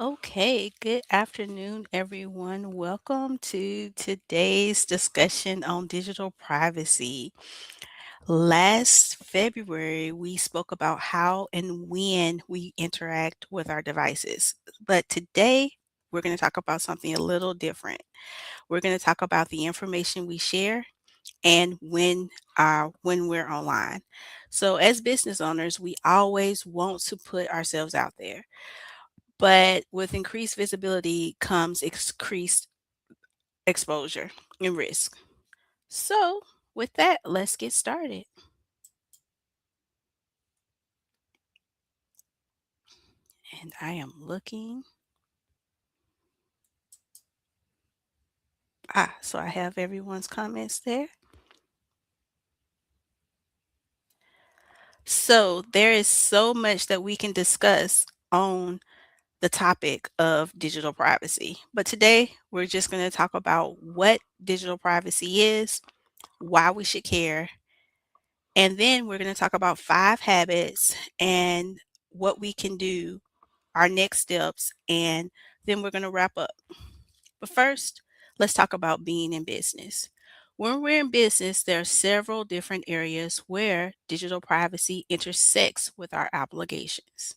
Okay, good afternoon, everyone. Welcome to today's discussion on digital privacy. Last February, we spoke about how and when we interact with our devices. But today, we're going to talk about something a little different. We're going to talk about the information we share and when we're online. So as business owners, we always want to put ourselves out there. But with increased visibility comes increased exposure and risk. So, with that, let's get started. And I am looking. So I have everyone's comments there. So, there is so much that we can discuss on the topic of digital privacy. But today, we're just going to talk about what digital privacy is, why we should care, and then we're going to talk about 5 habits and what we can do, our next steps, and then we're going to wrap up. But first, let's talk about being in business. When we're in business, there are several different areas where digital privacy intersects with our obligations.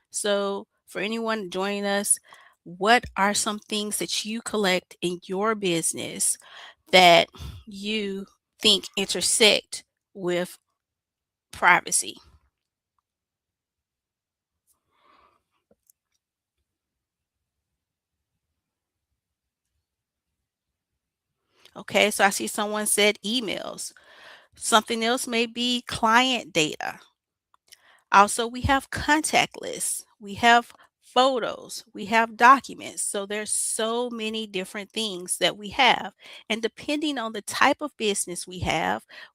So, for anyone joining us, what are some things that you collect in your business that you think intersect with privacy? Okay, so I see someone said emails. Something else may be client data. Also, we have contact lists, we have photos, we have documents. So there's so many different things that we have. And depending on the type of business we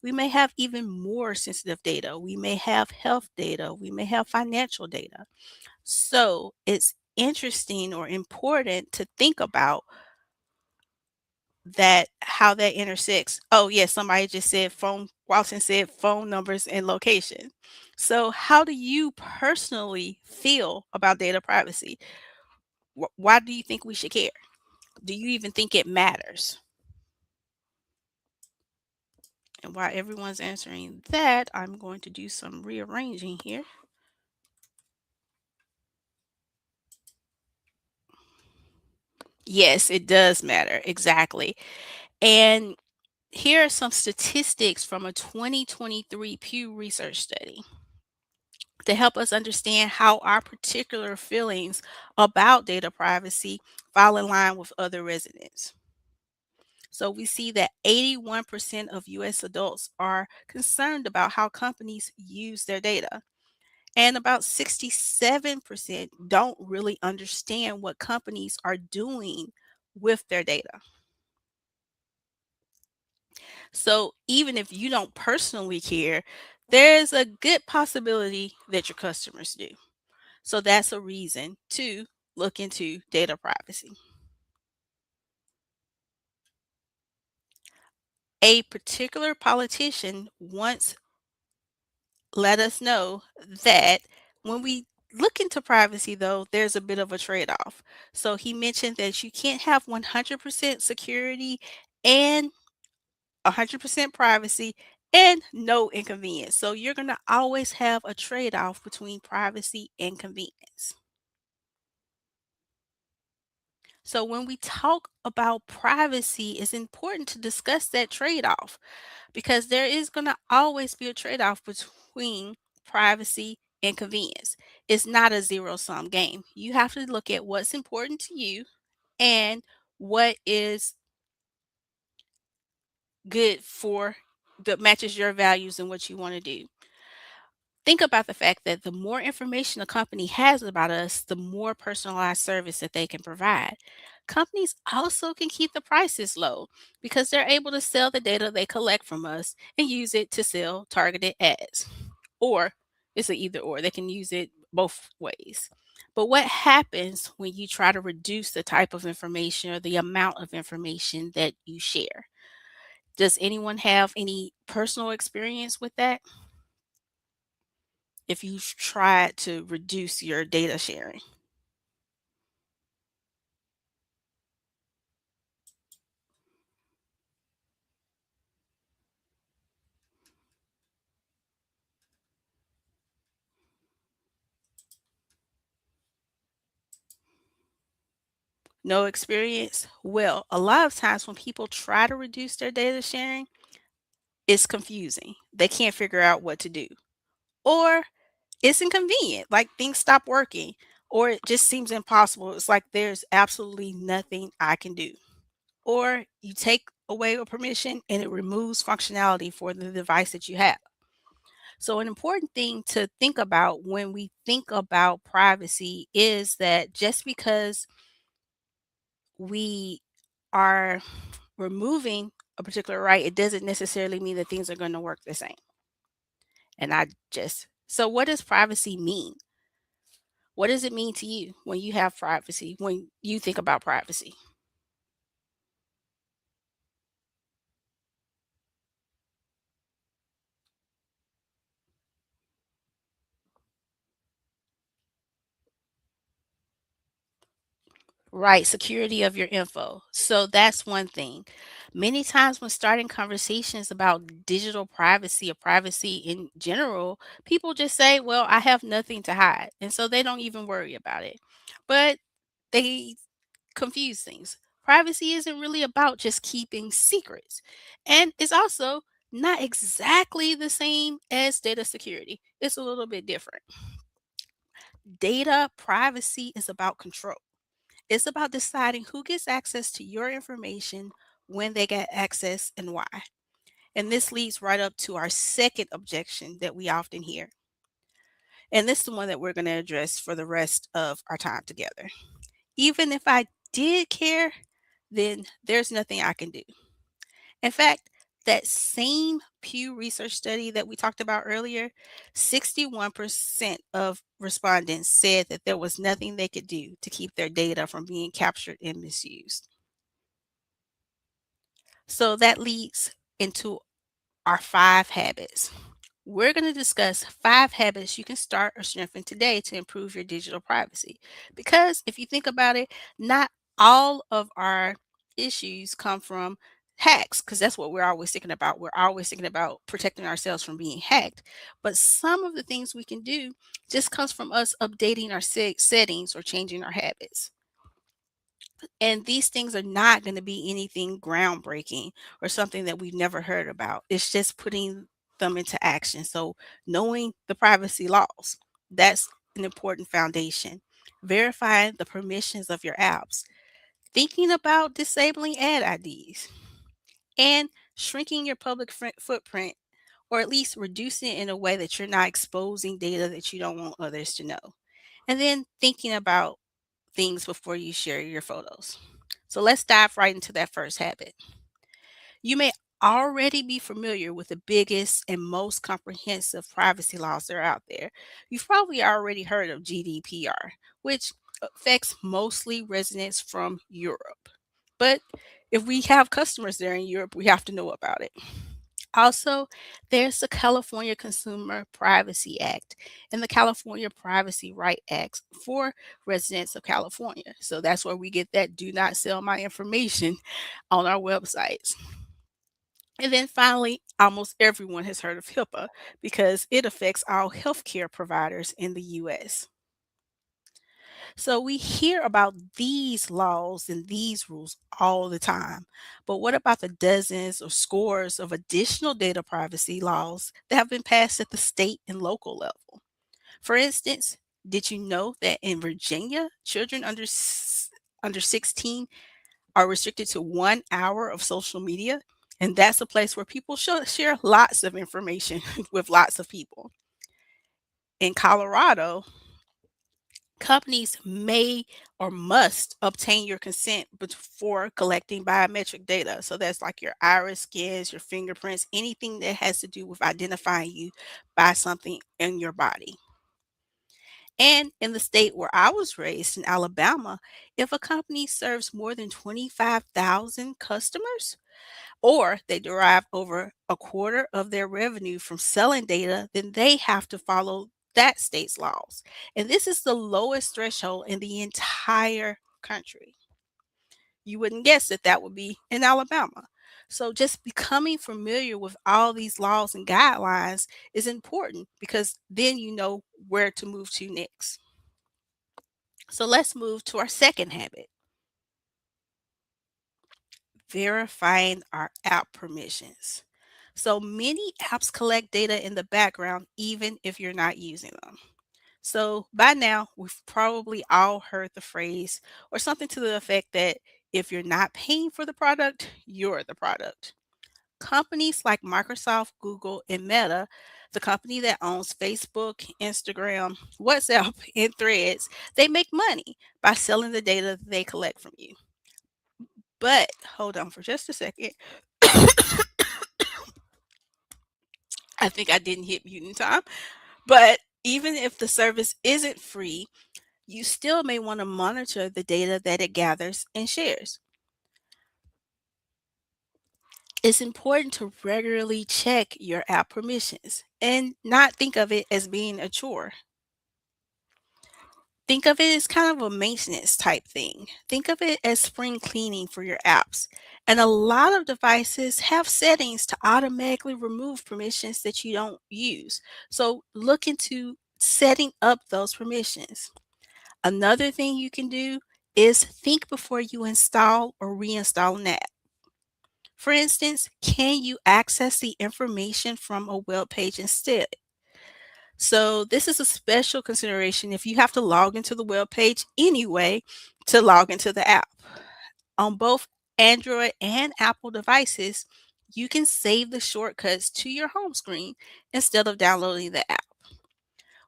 may have even more sensitive data. We may have health data, we may have financial data. So it's interesting or important to think about that how that intersects. Oh, yes, somebody just said phone. Walton said phone numbers and location. So, how do you personally feel about data privacy? Why do you think we should care? Do you even think it matters? And while everyone's answering that, I'm going to do some rearranging here. Yes, it does matter. Exactly. And here are some statistics from a 2023 Pew Research study to help us understand how our particular feelings about data privacy fall in line with other residents. So we see that 81% of US adults are concerned about how companies use their data. And about 67% don't really understand what companies are doing with their data. So even if you don't personally care, there's a good possibility that your customers do. So that's a reason to look into data privacy. A particular politician once let us know that when we look into privacy, though, there's a bit of a trade off. So he mentioned that you can't have 100% security and 100% privacy and no inconvenience. So you're going to always have a trade off between privacy and convenience. So when we talk about privacy, it's important to discuss that trade-off because there is going to always be a trade-off between privacy and convenience. It's not a zero-sum game. You have to look at what's important to you and what is good for that matches your values and what you want to do. Think about the fact that the more information a company has about us, the more personalized service that they can provide. Companies also can keep the prices low because they're able to sell the data they collect from us and use it to sell targeted ads. Or it's a either or, they can use it both ways. But what happens when you try to reduce the type of information or the amount of information that you share? Does anyone have any personal experience with that? If you've tried to reduce your data sharing. No experience? Well, a lot of times when people try to reduce their data sharing, it's confusing. They can't figure out what to do. Or it's inconvenient, like things stop working, or it just seems impossible. It's like there's absolutely nothing I can do. Or you take away a permission and it removes functionality for the device that you have. So, an important thing to think about when we think about privacy is that just because we are removing a particular right, it doesn't necessarily mean that things are going to work the same. And I just, so what does privacy mean? What does it mean to you when you have privacy, when you think about privacy? Right, security of your info. So that's one thing. Many times when starting conversations about digital privacy or privacy in general, people just say, well, I have nothing to hide. And so they don't even worry about it. But they confuse things. Privacy isn't really about just keeping secrets. And it's also not exactly the same as data security. It's a little bit different. Data privacy is about control. It's about deciding who gets access to your information, when they get access, and why. And this leads right up to our second objection that we often hear. And this is the one that we're going to address for the rest of our time together. Even if I did care, then there's nothing I can do. In fact, that same Pew Research study that we talked about earlier, 61% of respondents said that there was nothing they could do to keep their data from being captured and misused. So that leads into our 5 habits. We're going to discuss 5 habits you can start or strengthen today to improve your digital privacy. Because if you think about it, not all of our issues come from hacks, because that's what we're always thinking about. We're always thinking about protecting ourselves from being hacked. But some of the things we can do just comes from us updating our settings or changing our habits. And these things are not going to be anything groundbreaking or something that we've never heard about. It's just putting them into action. So, knowing the privacy laws, that's an important foundation. Verifying the permissions of your apps, thinking about disabling ad IDs, and shrinking your public footprint, or at least reducing it in a way that you're not exposing data that you don't want others to know. And then thinking about things before you share your photos. So let's dive right into that first habit. You may already be familiar with the biggest and most comprehensive privacy laws that are out there. You've probably already heard of GDPR, which affects mostly residents from Europe. But if we have customers there in Europe, we have to know about it. Also, there's the California Consumer Privacy Act and the California Privacy Right Act for residents of California. So that's where we get that do not sell my information on our websites. And then finally, almost everyone has heard of HIPAA because it affects all healthcare providers in the US. So we hear about these laws and these rules all the time. But what about the dozens or scores of additional data privacy laws that have been passed at the state and local level? For instance, did you know that in Virginia, children under 16 are restricted to 1 hour of social media? And that's a place where people share lots of information with lots of people. In Colorado, companies may or must obtain your consent before collecting biometric data. So that's like your iris scans, your fingerprints, anything that has to do with identifying you by something in your body. And in the state where I was raised in Alabama, if a company serves more than 25,000 customers, or they derive over a quarter of their revenue from selling data, then they have to follow that state's laws. And this is the lowest threshold in the entire country. You wouldn't guess that that would be in Alabama. So, just becoming familiar with all these laws and guidelines is important because then you know where to move to next. So, let's move to our second habit. verifying our app permissions. So many apps collect data in the background even if you're not using them. So by now, we've probably all heard the phrase or something to the effect that if you're not paying for the product, you're the product. Companies like Microsoft, Google, and Meta, the company that owns Facebook, Instagram, WhatsApp, and Threads, they make money by selling the data they collect from you. But hold on for just a second. I think I didn't hit mute in time. But even if the service isn't free, you still may want to monitor the data that it gathers and shares. It's important to regularly check your app permissions and not think of it as being a chore. Think of it as kind of a maintenance type thing. Think of it as spring cleaning for your apps. And a lot of devices have settings to automatically remove permissions that you don't use. So look into setting up those permissions. Another thing you can do is think before you install or reinstall an app. For instance, can you access the information from a web page instead? So, this is a special consideration if you have to log into the web page anyway to log into the app. On both Android and Apple devices, you can save the shortcuts to your home screen instead of downloading the app.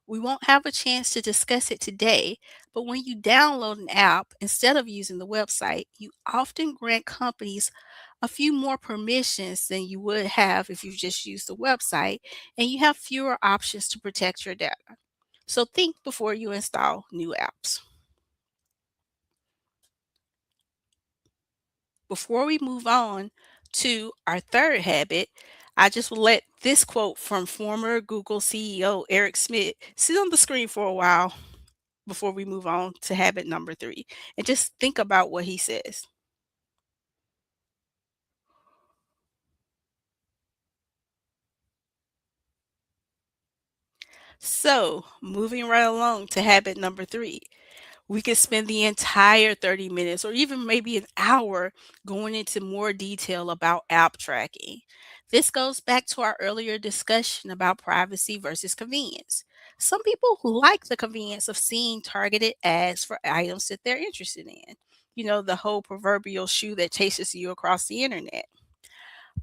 We won't have a chance to discuss it today, but when you download an app instead of using the website, you often grant companies a few more permissions than you would have if you just used the website, and you have fewer options to protect your data. So think before you install new apps. Before we move on to our third habit, I just will let this quote from former Google CEO Eric Schmidt sit on the screen for a while before we move on to habit number three. And just think about what he says. So, moving right along to habit number three, we could spend the entire 30 minutes or even maybe an hour going into more detail about app tracking. This goes back to our earlier discussion about privacy versus convenience. Some people like the convenience of seeing targeted ads for items that they're interested in. You know, the whole proverbial shoe that chases you across the internet.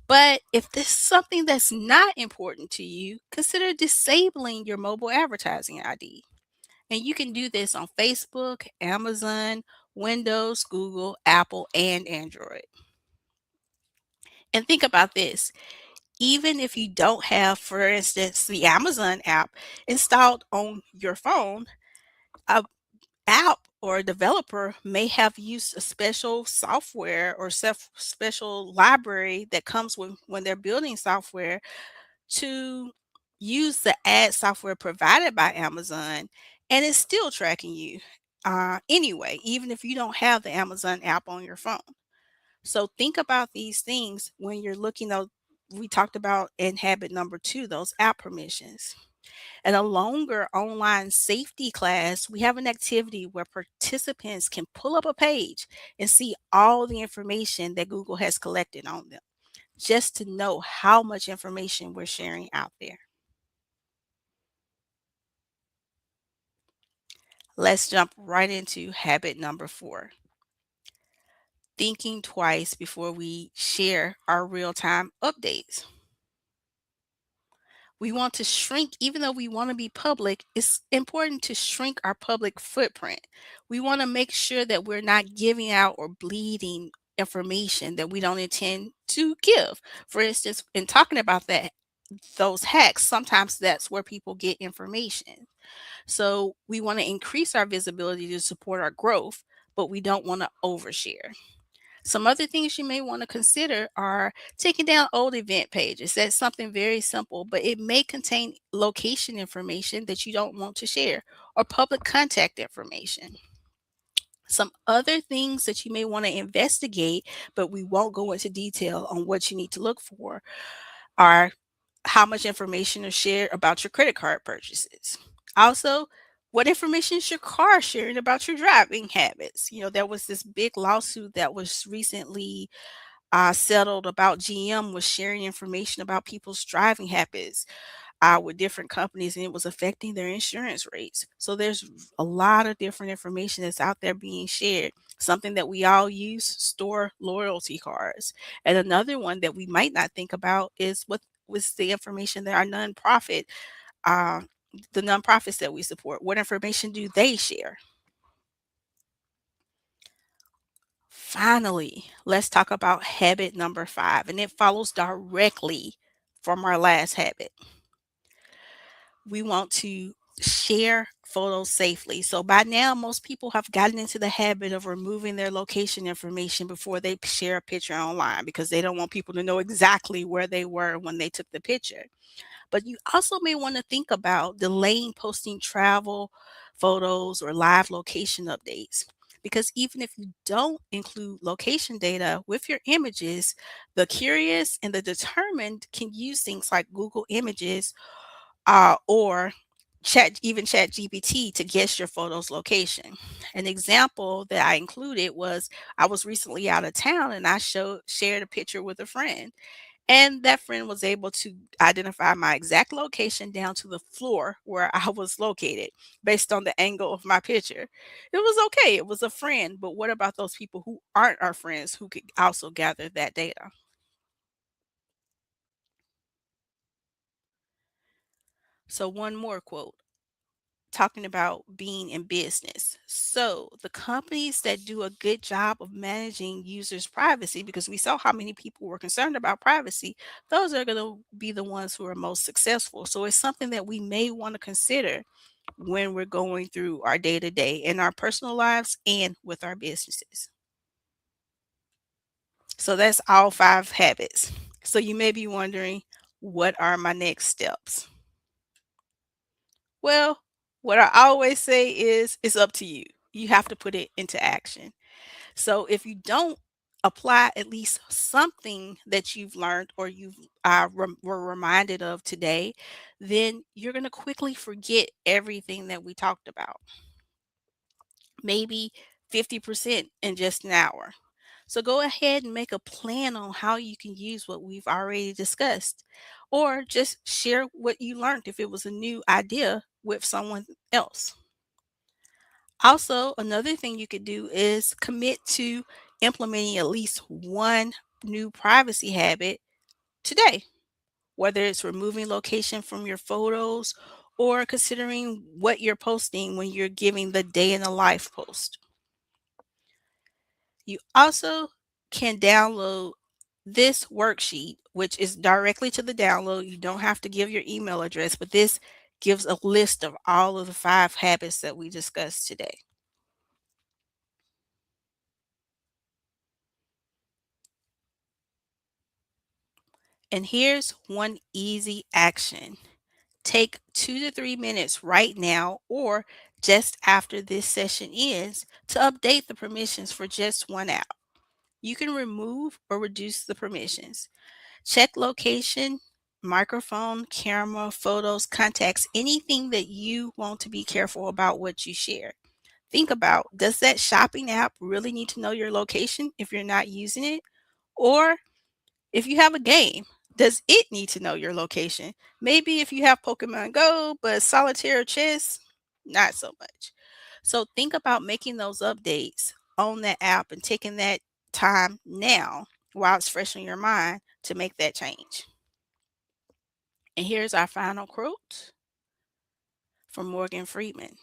But if this is something that's not important to you, consider disabling your mobile advertising ID. And you can do this on Facebook, Amazon, Windows, Google, Apple, and Android. And think about this, even if you don't have, for instance, the Amazon app installed on your phone, a app or a developer may have used a special software or special library that comes with when they're building software to use the ad software provided by Amazon, and it's still tracking you anyway, even if you don't have the Amazon app on your phone. So think about these things when you're looking at, we talked about in habit number two, those app permissions. In a longer online safety class, we have an activity where participants can pull up a page and see all the information that Google has collected on them, just to know how much information we're sharing out there. Let's jump right into habit number four, thinking twice before we share our real time updates. We want to shrink, even though we want to be public, it's important to shrink our public footprint. We want to make sure that we're not giving out or bleeding information that we don't intend to give. For instance, in talking about that, those hacks, sometimes that's where people get information. So we want to increase our visibility to support our growth, but we don't want to overshare. Some other things you may want to consider are taking down old event pages. That's something very simple, but it may contain location information that you don't want to share or public contact information. Some other things that you may want to investigate, but we won't go into detail on what you need to look for, are how much information is shared about your credit card purchases. Also, what information is your car sharing about your driving habits? You know, there was this big lawsuit that was recently Settled about GM was sharing information about people's driving habits with different companies, and it was affecting their insurance rates. So there's a lot of different information that's out there being shared. Something that we all use, store loyalty cards. And another one that we might not think about is what was the information that our nonprofit, uh, the nonprofits that we support, what information do they share? Finally, let's talk about habit number 5, and it follows directly from our last habit. We want to share photos safely. So by now, most people have gotten into the habit of removing their location information before they share a picture online because they don't want people to know exactly where they were when they took the picture. But you also may want to think about delaying posting travel photos or live location updates. Because even if you don't include location data with your images, the curious and the determined can use things like Google Images or Chat GPT to guess your photo's location. An example that I included was I was recently out of town and I shared a picture with a friend, and that friend was able to identify my exact location down to the floor where I was located based on the angle of my picture. It was okay. It was a friend, but what about those people who aren't our friends who could also gather that data? So, one more quote talking about being in business. So, the companies that do a good job of managing users' privacy, because we saw how many people were concerned about privacy, those are going to be the ones who are most successful. So, it's something that we may want to consider when we're going through our day to day in our personal lives and with our businesses. So, that's all 5 habits. So, you may be wondering, what are my next steps? Well, what I always say is it's up to you. You have to put it into action. So if you don't apply at least something that you've learned or you've were reminded of today, then you're going to quickly forget everything that we talked about. Maybe 50% in just an hour. So go ahead and make a plan on how you can use what we've already discussed, or just share what you learned if it was a new idea with someone else. Also, another thing you could do is commit to implementing at least one new privacy habit today, whether it's removing location from your photos or considering what you're posting when you're giving the day in the life post. You also can download this worksheet, which is directly to the download. You don't have to give your email address, but this gives a list of all of the 5 habits that we discussed today. And here's one easy action. Take 2 to 3 minutes right now or just after this session ends to update the permissions for just one app. You can remove or reduce the permissions. Check location, microphone, camera, photos, contacts, anything that you want to be careful about what you share. Think about, does that shopping app really need to know your location if you're not using it? Or if you have a game, does it need to know your location? Maybe if you have Pokemon Go, but solitaire or chess, not so much. So think about making those updates on that app and taking that time now while it's fresh in your mind to make that change. And here's our final quote from Morgan Freeman.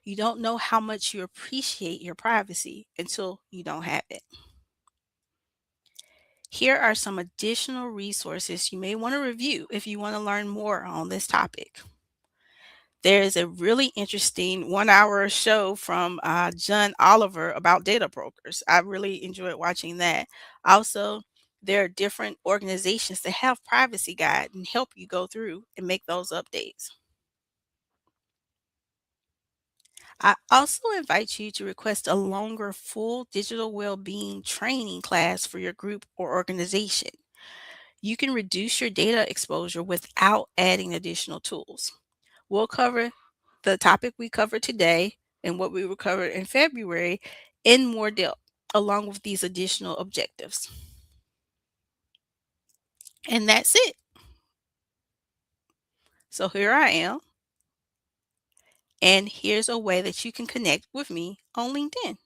You don't know how much you appreciate your privacy until you don't have it. Here are some additional resources you may want to review if you want to learn more on this topic. There is a really interesting 1 hour show from John Oliver about data brokers. I really enjoyed watching that. Also, there are different organizations that have privacy guide and help you go through and make those updates. I also invite you to request a longer full digital well-being training class for your group or organization. You can reduce your data exposure without adding additional tools. We'll cover the topic we covered today and what we will cover in February in more depth, along with these additional objectives. And that's it. So here I am. And here's a way that you can connect with me on LinkedIn.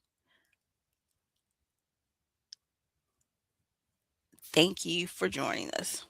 Thank you for joining us.